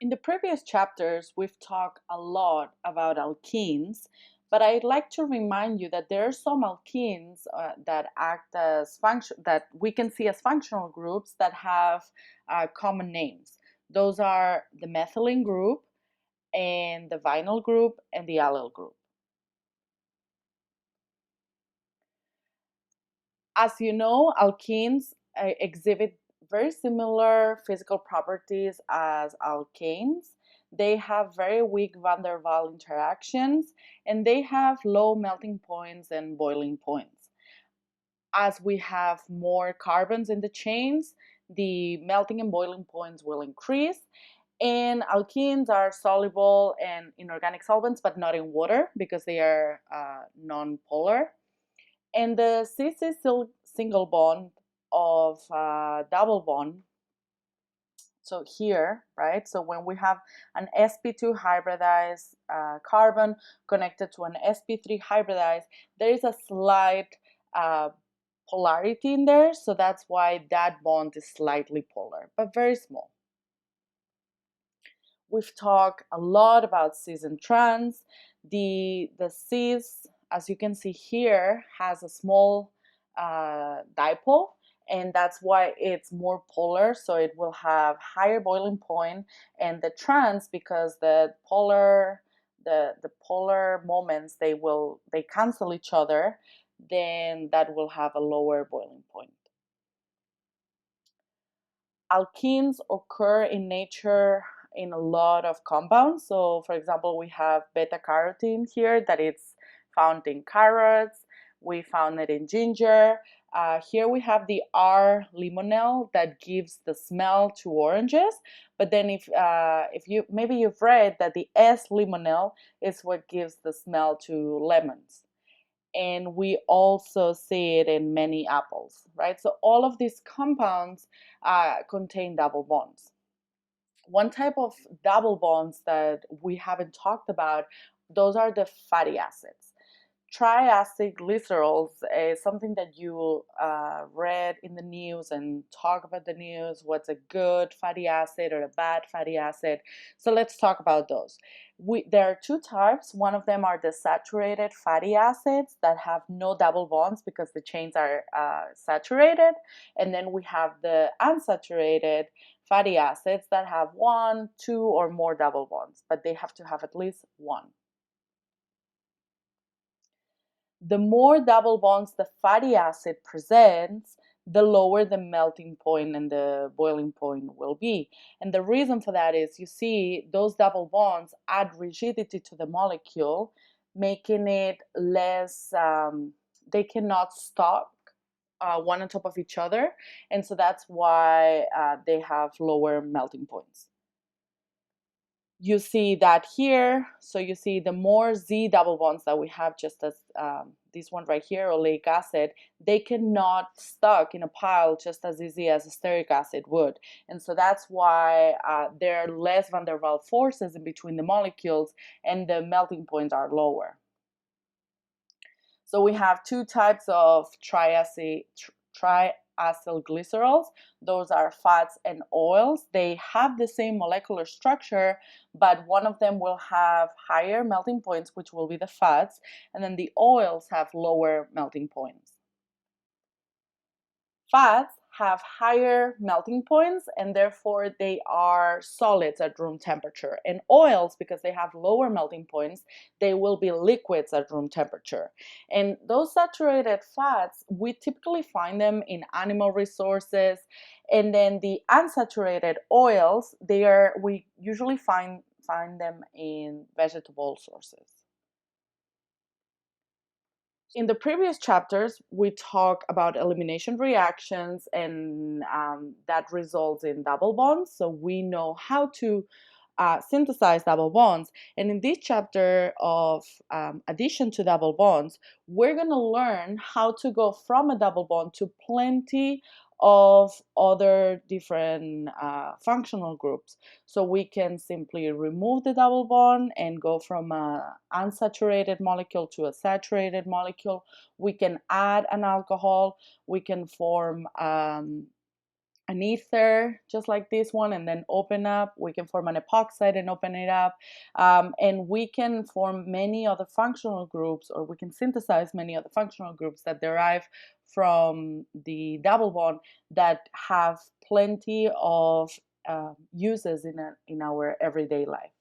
In the previous chapters, we've talked a lot about alkenes, but I'd like to remind you that there are some alkenes that act as that we can see as functional groups that have common names. Those are the methylene group and the vinyl group and the allyl group. As you know, alkenes exhibit very similar physical properties as alkanes. They have very weak van der Waals interactions, and they have low melting points and boiling points. As we have more carbons in the chains, the melting and boiling points will increase. And alkenes are soluble in inorganic solvents, but not in water because they are non-polar. And the cis single bond of double bond, so here, right, so when we have an sp2 hybridized carbon connected to an sp3 hybridized, there is a slight polarity in there, so that's why that bond is slightly polar, but very small. We've talked a lot about cis and trans. The cis, as you can see here, has a small dipole, and that's why it's more polar, so it will have higher boiling point. And the trans, because the polar moments, they cancel each other, then that will have a lower boiling point. Alkenes occur in nature in a lot of compounds. So for example, we have beta carotene here that it's found in carrots. We found it in ginger. Here we have the R-limonene that gives the smell to oranges. But then if you've read that the S-limonene is what gives the smell to lemons. And we also see it in many apples, right? So all of these compounds contain double bonds. One type of double bonds that we haven't talked about, those are the fatty acids. Triacylglycerols is something that you read in the news and talk about the news, what's a good fatty acid or a bad fatty acid. So let's talk about those. There are two types. One of them are the saturated fatty acids that have no double bonds because the chains are saturated. And then we have the unsaturated fatty acids that have one, two, or more double bonds, but they have to have at least one. The more double bonds the fatty acid presents, the lower the melting point and the boiling point will be. And the reason for that is, you see, those double bonds add rigidity to the molecule, making it less, they cannot stock one on top of each other. And so that's why they have lower melting points. You see that here. So you see the more Z double bonds that we have, just as this one right here, oleic acid, they cannot stuck in a pile just as easy as a stearic acid would. And so that's why there are less van der Waals forces in between the molecules and the melting points are lower. So we have two types of triacylglycerols. Those are fats and oils. They have the same molecular structure, but one of them will have higher melting points, which will be the fats, and then the oils have lower melting points. Fats have higher melting points and therefore they are solids at room temperature. And oils, because they have lower melting points, they will be liquids at room temperature. And those saturated fats, we typically find them in animal resources. And then the unsaturated oils, we usually find them in vegetable sources. In the previous chapters, we talked about elimination reactions, and that results in double bonds. So we know how to synthesize double bonds. And in this chapter of addition to double bonds, we're going to learn how to go from a double bond to plenty of other different functional groups. So we can simply remove the double bond and go from an unsaturated molecule to a saturated molecule. We can add an alcohol. We can form an an ether just like this one and then open up. We can form an epoxide and open it up. And we can form many other functional groups, or we can synthesize many other functional groups that derive from the double bond that have plenty of uses in our everyday life.